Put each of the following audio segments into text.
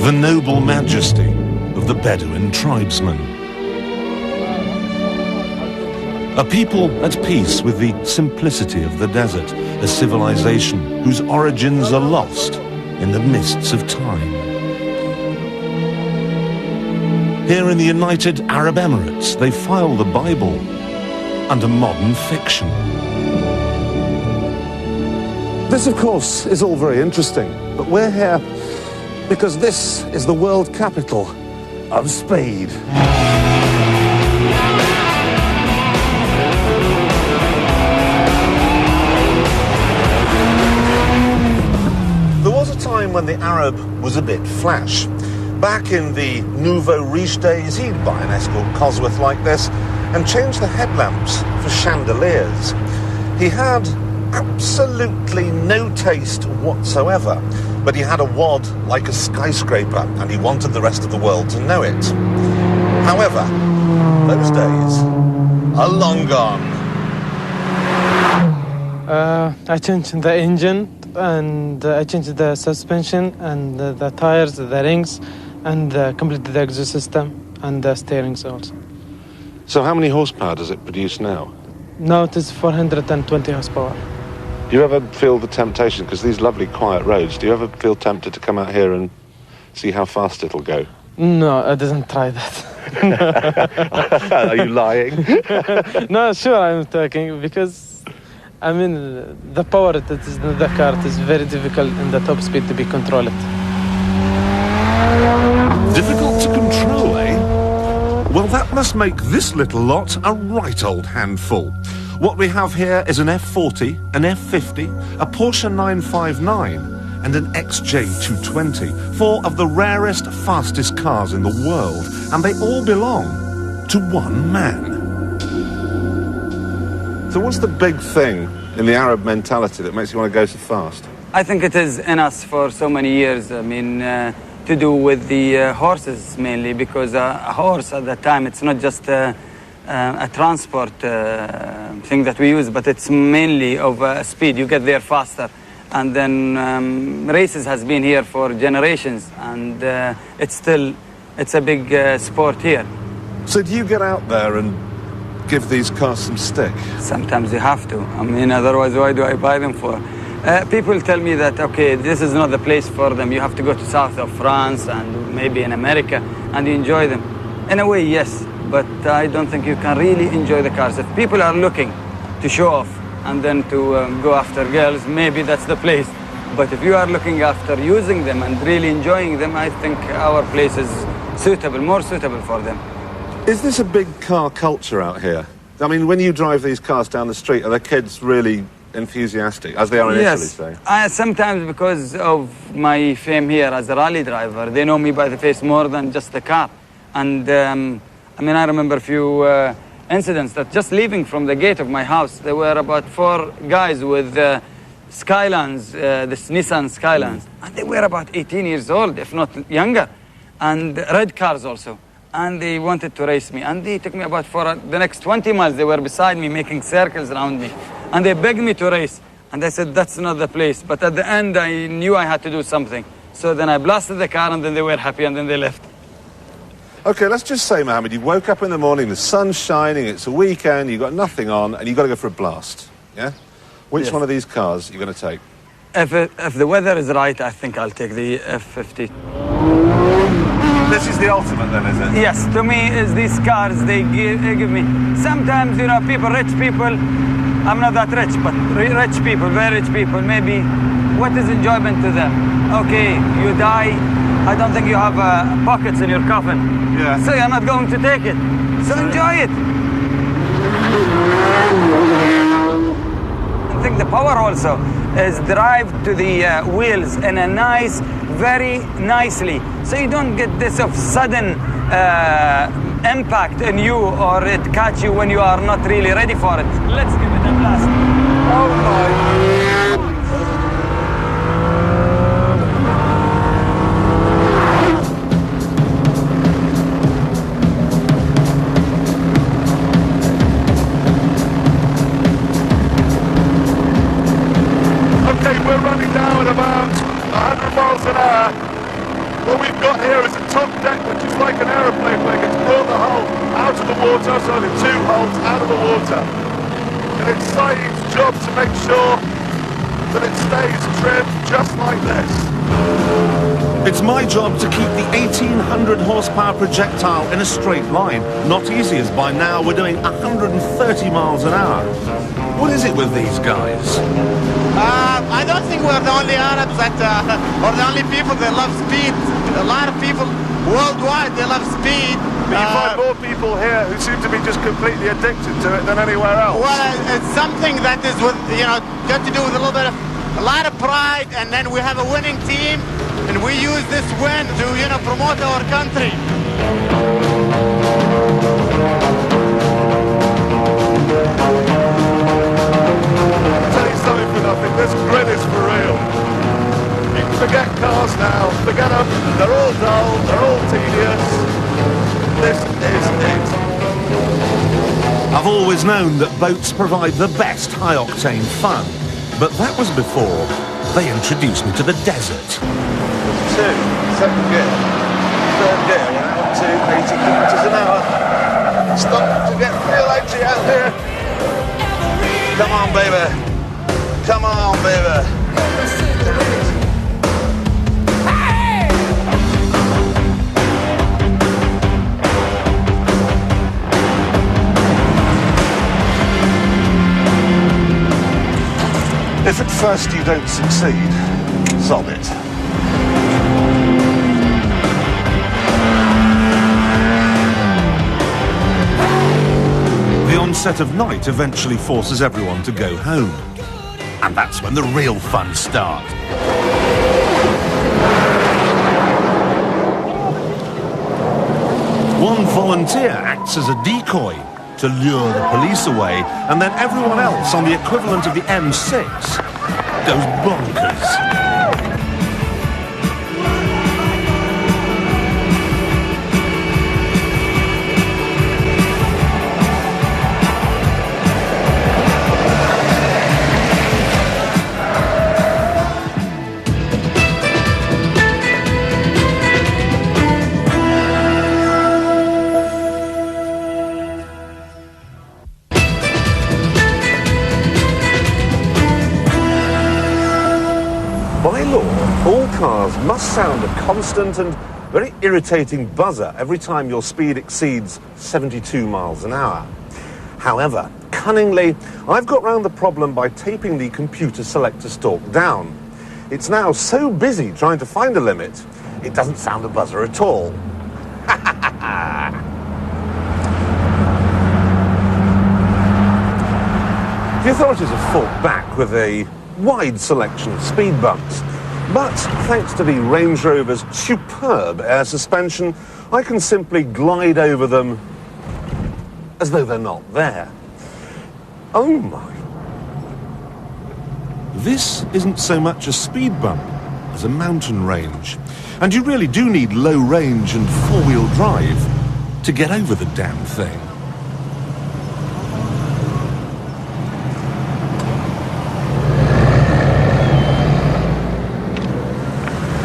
the noble majesty of the Bedouin tribesmen. A people at peace with the simplicity of the desert, a civilization whose origins are lost in the mists of time. Here in the United Arab Emirates, they file the Bible under modern fiction. This, of course, is all very interesting, but we're here because this is the world capital of speed. There was a time when the Arab was a bit flash. Back in the nouveau riche days, he'd buy an Escort Cosworth like this and change the headlamps for chandeliers. He had absolutely no taste whatsoever, but he had a wad like a skyscraper and he wanted the rest of the world to know it. However, those days are long gone. I changed the engine and I changed the suspension and the tires, the rings, and completed the exhaust system and the steerings also. So how many horsepower does it produce now? Now it is 420 horsepower. Do you ever feel the temptation, because these lovely quiet roads, do you ever feel tempted to come out here and see how fast it'll go? No, I didn't try that. Are you lying? No, sure I'm talking, because I mean the power that is in the car is very difficult in the top speed to be controlled. Difficult to control, eh? Well, that must make this little lot a right old handful. What we have here is an F40, an F50, a Porsche 959 and an XJ220, four of the rarest, fastest cars in the world, and they all belong to one man. So what's the big thing in the Arab mentality that makes you want to go so fast? I think it is in us for so many years. I mean, to do with the horses mainly, because a horse at that time, it's not just a transport thing that we use, but it's mainly of speed. You get there faster. And then races has been here for generations, and it's a big sport here. So do you get out there and give these cars some stick? Sometimes you have to. I mean, otherwise, why do I buy them for? People tell me that, okay, this is not the place for them. You have to go to south of France and maybe in America, and you enjoy them. In a way, yes, but I don't think you can really enjoy the cars. If people are looking to show off and then to go after girls, maybe that's the place. But if you are looking after using them and really enjoying them, I think our place is suitable, more suitable for them. Is this a big car culture out here? I mean, when you drive these cars down the street, are the kids really enthusiastic, as they are in Italy, say? Yes, sometimes because of my fame here as a rally driver, they know me by the face more than just the car. And I mean, I remember a few incidents that just leaving from the gate of my house, there were about 4 guys with Skylines, this Nissan Skylines, and they were about 18 years old, if not younger, and red cars also. And they wanted to race me, and they took me about for the next 20 miles. They were beside me, making circles around me, and they begged me to race. And I said, that's not the place. But at the end, I knew I had to do something. So then I blasted the car, and then they were happy, and then they left. Okay, let's just say, Mohammed, you woke up in the morning, the sun's shining, it's a weekend, you've got nothing on, and you've got to go for a blast, yeah? Which one of these cars are you going to take? If the weather is right, I think I'll take the F50. This is the ultimate then, is it? Yes, to me, is these cars they give me. Sometimes, you know, people, rich people, I'm not that rich, but rich people, very rich people, maybe, what is enjoyment to them? Okay, you die, I don't think you have pockets in your coffin. Yeah. So you're not going to take it. So enjoy it. I think the power also is derived to the wheels in a nice, very nicely. So you don't get this of sudden impact in you, or it catch you when you are not really ready for it. Let's give it a blast. Oh my. Okay, we're running down at about 100 miles an hour. What we've got here is a top deck which is like an aeroplane wing. It's brought the hull out of the water, so the two hulls out of the water. And it's Saeed's job to make sure that it stays trimmed just like this. It's my job to keep the 1800 horsepower projectile in a straight line. Not easy, as by now we're doing 130 miles an hour. What is it with these guys? I don't think we're the only Arabs that, or the only people that love speed. A lot of people worldwide, they love speed. But you find more people here who seem to be just completely addicted to it than anywhere else. Well, it's something that is with, got to do with a lot of pride, and then we have a winning team, and we use this win to, promote our country. This grid is for real. You can forget cars now, forget them, they're all dull, they're all tedious. This is it. I've always known that boats provide the best high-octane fun, but that was before they introduced me to the desert. 2, second gear, third gear, we're now up to 80 kilometers an hour. Stop to get real edgy out here. Come on, baby. Come on, baby. If at first you don't succeed, sod it. The onset of night eventually forces everyone to go home. And that's when the real fun starts. One volunteer acts as a decoy to lure the police away, and then everyone else on the equivalent of the M6 goes bonkers. By law, all cars must sound a constant and very irritating buzzer every time your speed exceeds 72 miles an hour. However, cunningly, I've got round the problem by taping the computer selector stalk down. It's now so busy trying to find a limit, it doesn't sound a buzzer at all. The authorities have fought back with a wide selection of speed bumps, but thanks to the Range Rover's superb air suspension, I can simply glide over them as though they're not there. Oh my. This isn't so much a speed bump as a mountain range, and you really do need low range and four-wheel drive to get over the damn thing.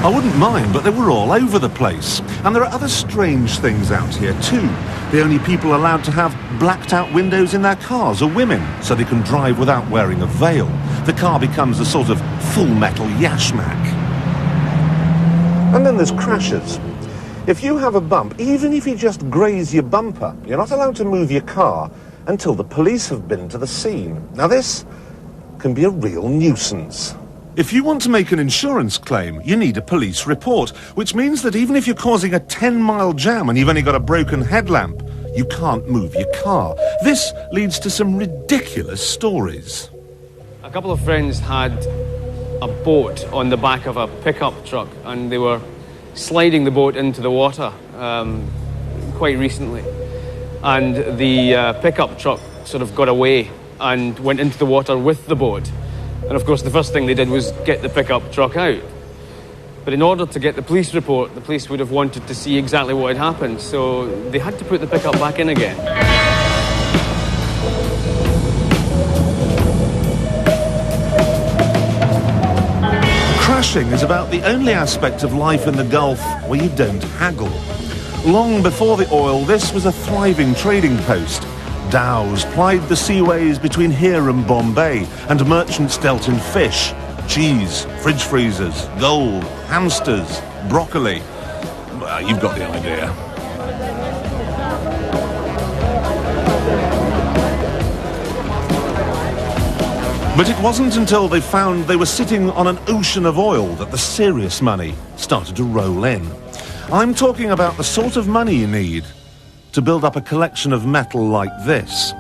I wouldn't mind, but they were all over the place. And there are other strange things out here too. The only people allowed to have blacked out windows in their cars are women, so they can drive without wearing a veil. The car becomes a sort of full metal yashmak. And then there's crashes. If you have a bump, even if you just graze your bumper, you're not allowed to move your car until the police have been to the scene. Now this can be a real nuisance. If you want to make an insurance claim, you need a police report, which means that even if you're causing a 10-mile jam and you've only got a broken headlamp, you can't move your car. This leads to some ridiculous stories. A couple of friends had a boat on the back of a pickup truck, and they were sliding the boat into the water quite recently. And the pickup truck sort of got away and went into the water with the boat. And of course, the first thing they did was get the pickup truck out. But in order to get the police report, the police would have wanted to see exactly what had happened, so they had to put the pickup back in again. Fishing is about the only aspect of life in the Gulf where you don't haggle. Long before the oil, this was a thriving trading post. Dhows plied the seaways between here and Bombay, and merchants dealt in fish, cheese, fridge freezers, gold, hamsters, broccoli. Well, you've got the idea. But it wasn't until they found they were sitting on an ocean of oil that the serious money started to roll in. I'm talking about the sort of money you need to build up a collection of metal like this.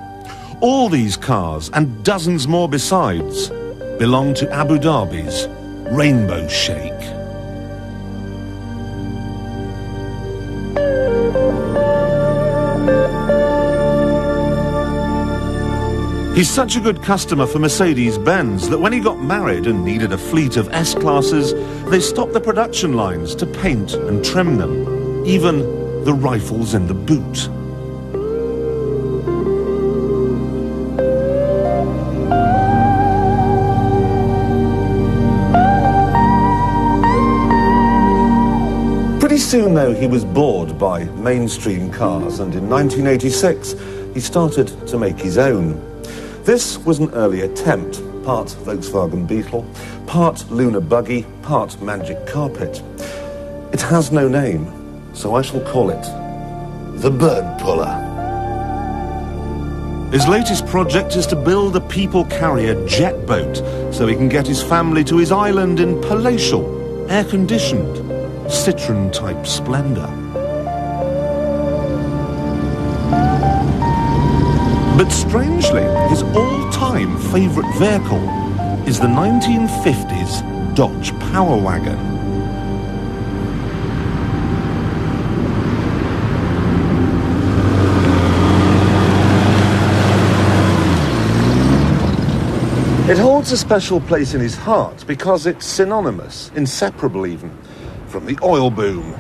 All these cars, and dozens more besides, belong to Abu Dhabi's Rainbow Sheikh. He's such a good customer for Mercedes-Benz that when he got married and needed a fleet of S-classes, they stopped the production lines to paint and trim them, even the rifles in the boot. Pretty soon, though, he was bored by mainstream cars, and in 1986, he started to make his own. This was an early attempt, part Volkswagen Beetle, part lunar buggy, part magic carpet. It has no name, so I shall call it the Bird Puller. His latest project is to build a people carrier jet boat so he can get his family to his island in palatial, air-conditioned, Citroën-type splendour. But strangely, his all-time favourite vehicle is the 1950s Dodge Power Wagon. It holds a special place in his heart because it's synonymous, inseparable even, from the oil boom.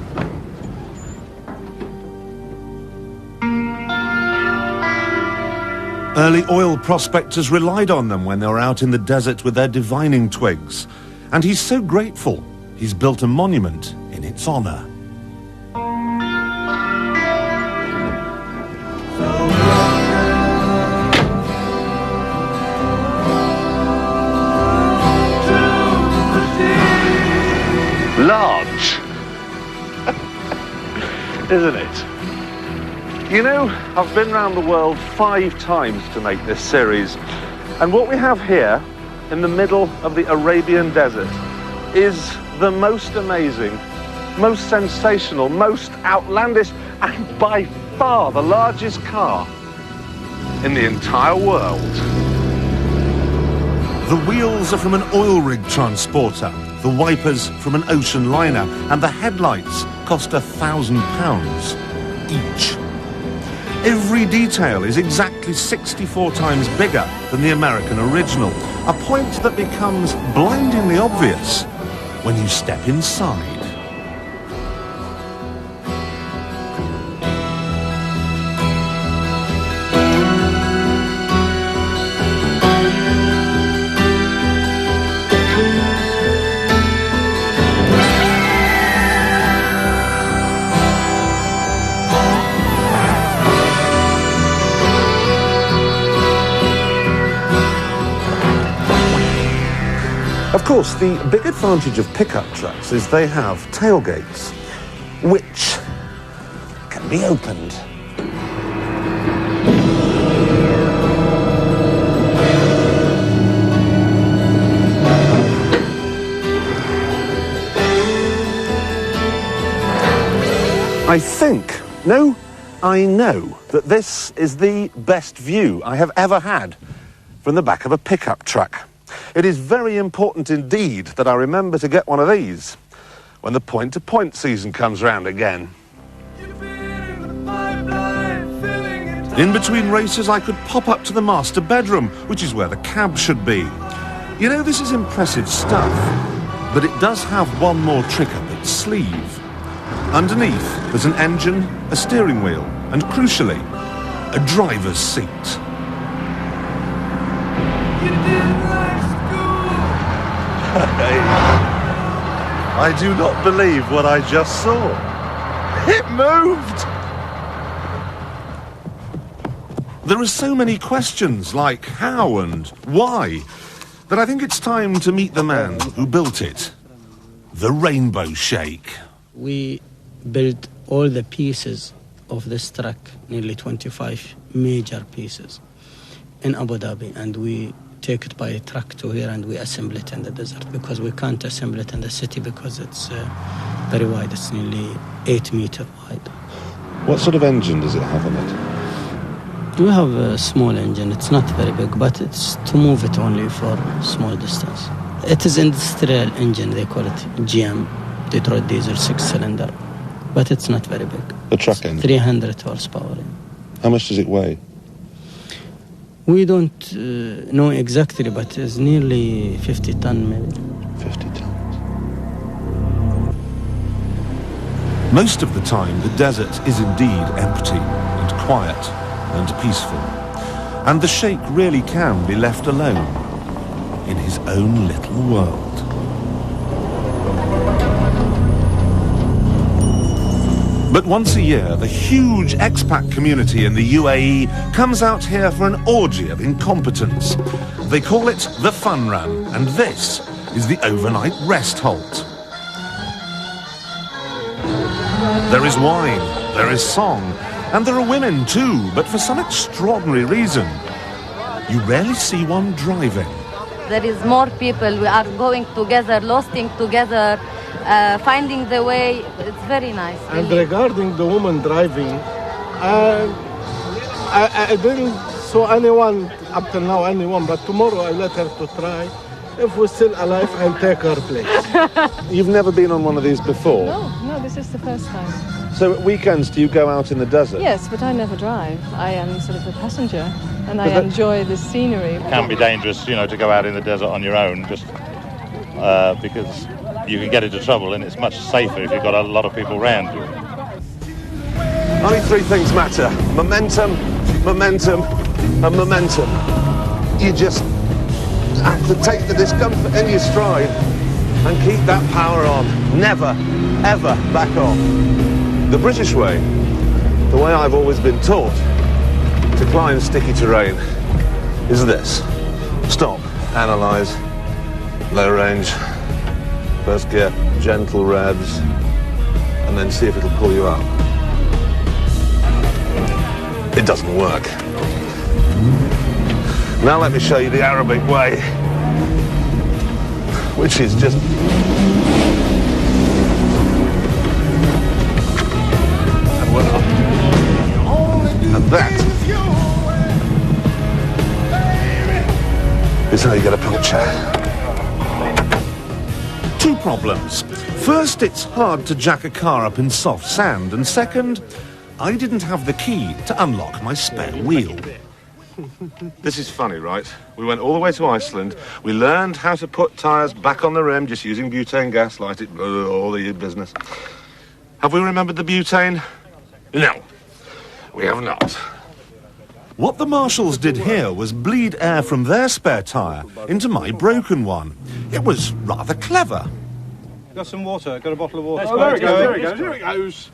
Early oil prospectors relied on them when they were out in the desert with their divining twigs. And he's so grateful, he's built a monument in its honour. Large, isn't it? You know, I've been around the world 5 times to make this series, and what we have here in the middle of the Arabian desert is the most amazing, most sensational, most outlandish, and by far the largest car in the entire world. The wheels are from an oil rig transporter, the wipers from an ocean liner, and the headlights cost £1,000 each. Every detail is exactly 64 times bigger than the American original, a point that becomes blindingly obvious when you step inside. Of course, the big advantage of pickup trucks is they have tailgates, which can be opened. I know that this is the best view I have ever had from the back of a pickup truck. It is very important indeed that I remember to get one of these when the point-to-point season comes round again. In between races, I could pop up to the master bedroom, which is where the cab should be. You know, this is impressive stuff, but it does have one more trick up its sleeve. Underneath, there's an engine, a steering wheel, and crucially, a driver's seat. I do not believe what I just saw. It moved! There are so many questions like how and why that I think it's time to meet the man who built it, the Rainbow Sheikh. We built all the pieces of this truck, nearly 25 major pieces, in Abu Dhabi, and we take it by truck to here and we assemble it in the desert because we can't assemble it in the city because it's very wide. It's nearly 8 meters wide. What sort of engine does it have on it? We have a small engine. It's not very big, but it's to move it only for small distance. It is industrial engine, they call it GM, Detroit diesel 6-cylinder, but it's not very big. The truck engine? 300 horsepower. How much does it weigh? We don't know exactly, but it's nearly 50 ton maybe. 50 tons. Most of the time, the desert is indeed empty and quiet and peaceful. And the Sheikh really can be left alone in his own little world. But once a year, the huge expat community in the UAE comes out here for an orgy of incompetence. They call it the Fun Run, and this is the overnight rest halt. There is wine, there is song, and there are women too, but for some extraordinary reason, you rarely see one driving. There is more people. We are going together, losing together, finding the way. It's very nice. Really. And regarding the woman driving, I didn't saw anyone up till now, but tomorrow I let her to try. If we're still alive, I'll take her place. You've never been on one of these before? No, this is the first time. So at weekends, do you go out in the desert? Yes, but I never drive. I am sort of a passenger, and I enjoy the scenery. It can be dangerous, to go out in the desert on your own, just because you can get into trouble, and it's much safer if you've got a lot of people around you. Only three things matter: momentum, momentum, and momentum. You just have to take the discomfort in your stride and keep that power on. Never, ever back off. The British way, the way I've always been taught to climb sticky terrain, is this. Stop, analyse, low range, first gear, gentle revs, and then see if it'll pull you up. It doesn't work. Now let me show you the Arabic way, which is just... And we're up. And that is how you get a puncture. Two problems. First, it's hard to jack a car up in soft sand, and second, I didn't have the key to unlock my spare wheel. This is funny, right? We went all the way to Iceland. We learned how to put tyres back on the rim just using butane gas, light it, all the business. Have we remembered the butane? No, we have not. What the marshals did here was bleed air from their spare tyre into my broken one. It was rather clever. Got some water, got a bottle of water. Oh, there it goes.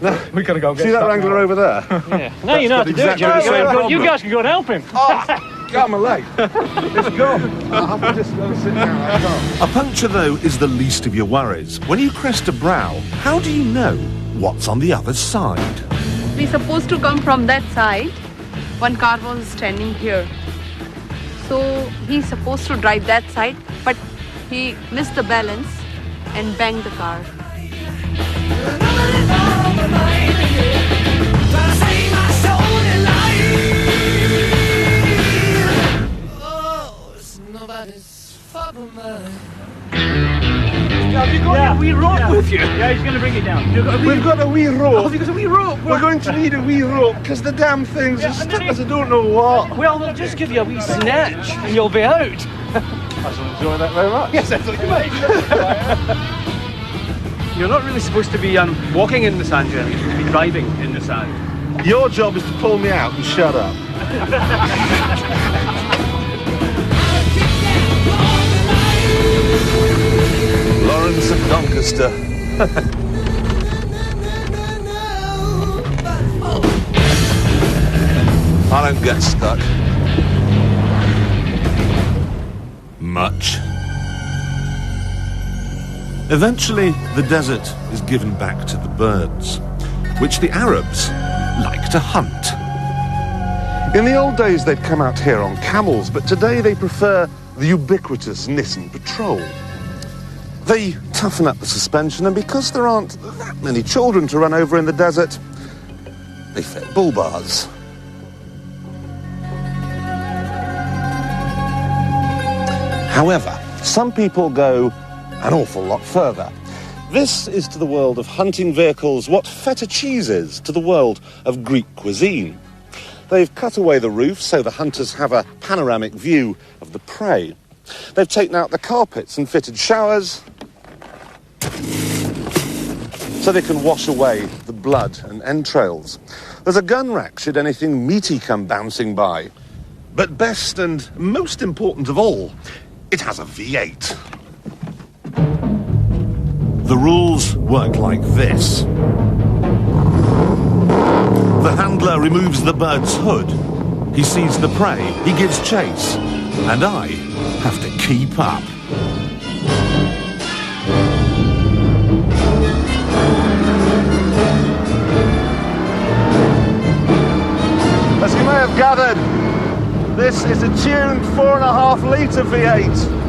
No, We gotta go. see that Wrangler over there? Yeah. No, you know how to do it, Jerry. You guys can go and help him. Got my leg. It's gone. I'm just going to sit down. I can't. A puncture, though, is the least of your worries. When you crest a brow, how do you know what's on the other side? We're supposed to come from that side. One car was standing here. So he's supposed to drive that side, but he missed the balance and banged the car. Have you got a wee rope with you? Yeah, he's going to bring it down. We've got a wee rope. Oh, have you got a wee rope? We're going to need a wee rope because the damn thing's as stuck as I don't know what. Well, they'll just give you a wee snatch and you'll be out. I shall enjoy that very much. Yes, that's what you mean. You're not really supposed to be walking in the sand, Jeremy. You're supposed to be driving in the sand. Your job is to pull me out and shut up. Lauren Lawrence of Doncaster. I don't get stuck. Much. Eventually, the desert is given back to the birds, which the Arabs like to hunt. In the old days, they'd come out here on camels, but today they prefer the ubiquitous Nissan Patrol. They toughen up the suspension, and because there aren't that many children to run over in the desert, they fit bull bars. However, some people go an awful lot further. This is to the world of hunting vehicles what feta cheese is to the world of Greek cuisine. They've cut away the roof so the hunters have a panoramic view of the prey. They've taken out the carpets and fitted showers so they can wash away the blood and entrails. There's a gun rack should anything meaty come bouncing by. But best and most important of all, it has a V8. The rules work like this. The handler removes the bird's hood. He sees the prey, he gives chase, and I have to keep up. As you may have gathered, this is a tuned 4.5 litre V8.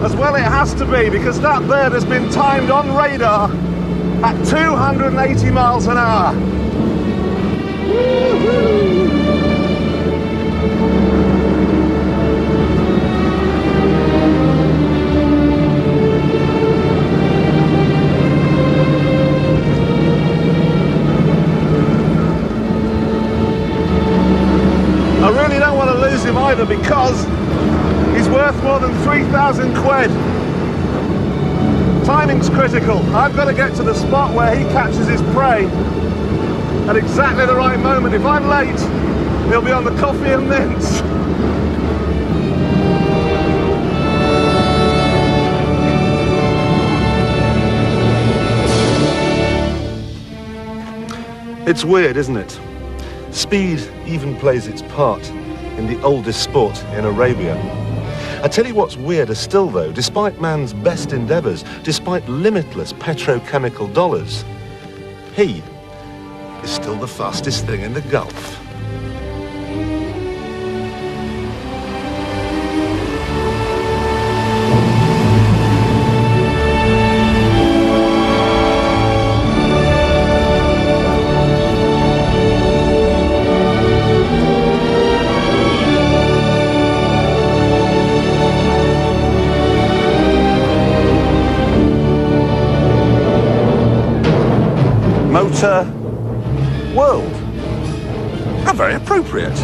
As well it has to be, because that bird has been timed on radar at 280 miles an hour. I really don't want to lose him either, because he's worth more than 3,000 quid. Timing's critical. I've got to get to the spot where he catches his prey at exactly the right moment. If I'm late, he'll be on the coffee and mints. It's weird, isn't it? Speed even plays its part in the oldest sport in Arabia. I tell you what's weirder still, though, despite man's best endeavours, despite limitless petrochemical dollars, he is still the fastest thing in the Gulf. Motor World. How very appropriate.